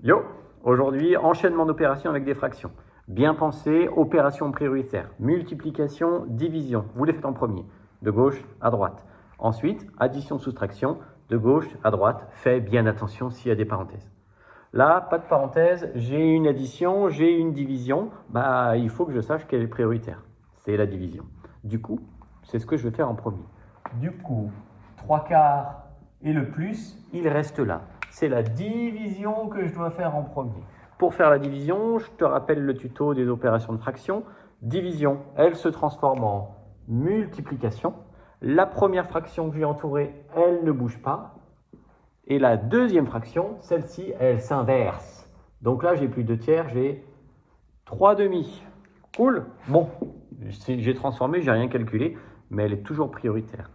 Yo! Aujourd'hui, enchaînement d'opérations avec des fractions. Bien pensé, opération prioritaire. Multiplication, division. Vous les faites en premier, de gauche à droite. Ensuite, addition, soustraction, de gauche à droite. Faites bien attention s'il y a des parenthèses. Là, pas de parenthèse, j'ai une addition, j'ai une division. Il faut que je sache quelle est prioritaire. C'est la division. Du coup, c'est ce que je vais faire en premier. Du coup, 3/4 et le plus, il reste là. C'est la division que je dois faire en premier. Pour faire la division, je te rappelle le tuto des opérations de fraction. Division, elle se transforme en multiplication. La première fraction que j'ai entourée, elle ne bouge pas. Et la deuxième fraction, celle-ci, elle s'inverse. Donc là, j'ai plus 2 tiers, j'ai 3/2. Cool. Bon, j'ai transformé, j'ai rien calculé, mais elle est toujours prioritaire.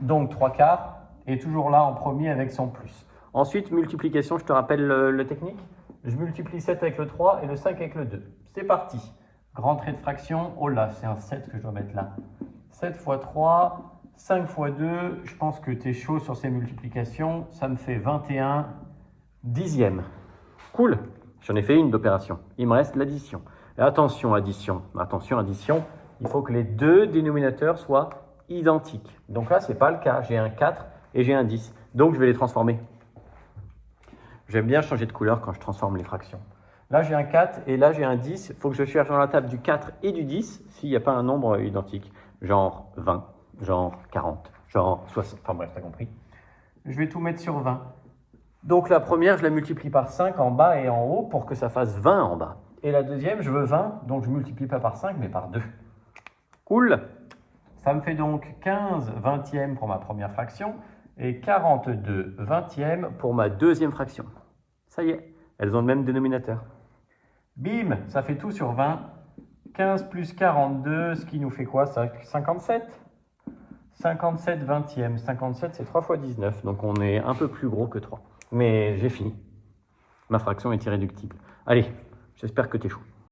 Donc 3/4 est toujours là en premier avec son plus. Ensuite, multiplication, je te rappelle la technique. Je multiplie 7 avec le 3 et le 5 avec le 2. C'est parti. Grand trait de fraction. Oh là, c'est un 7 que je dois mettre là. 7 fois 3, 5 fois 2. Je pense que tu es chaud sur ces multiplications. Ça me fait 21 dixièmes. Cool. J'en ai fait une d'opération. Il me reste l'addition. Attention, addition. Attention, addition. Il faut que les deux dénominateurs soient identiques. Donc là, ce n'est pas le cas. J'ai un 4 et j'ai un 10. Donc, je vais les transformer. J'aime bien changer de couleur quand je transforme les fractions. Là, j'ai un 4 et là, j'ai un 10. Il faut que je cherche dans la table du 4 et du 10 s'il n'y a pas un nombre identique. Genre 20, genre 40, genre 60. Enfin bref, tu as compris. Je vais tout mettre sur 20. Donc la première, je la multiplie par 5 en bas et en haut pour que ça fasse 20 en bas. Et la deuxième, je veux 20, donc je ne multiplie pas par 5 mais par 2. Cool. Ça me fait donc 15 vingtièmes pour ma première fraction et 42 vingtièmes pour ma deuxième fraction. Ça y est, elles ont le même dénominateur. Bim, ça fait tout sur 20. 15 plus 42, ce qui nous fait quoi? Ça, 57. 57 vingtièmes. 57, c'est 3 fois 19, donc on est un peu plus gros que 3. Mais j'ai fini. Ma fraction est irréductible. Allez, j'espère que tu es chaud.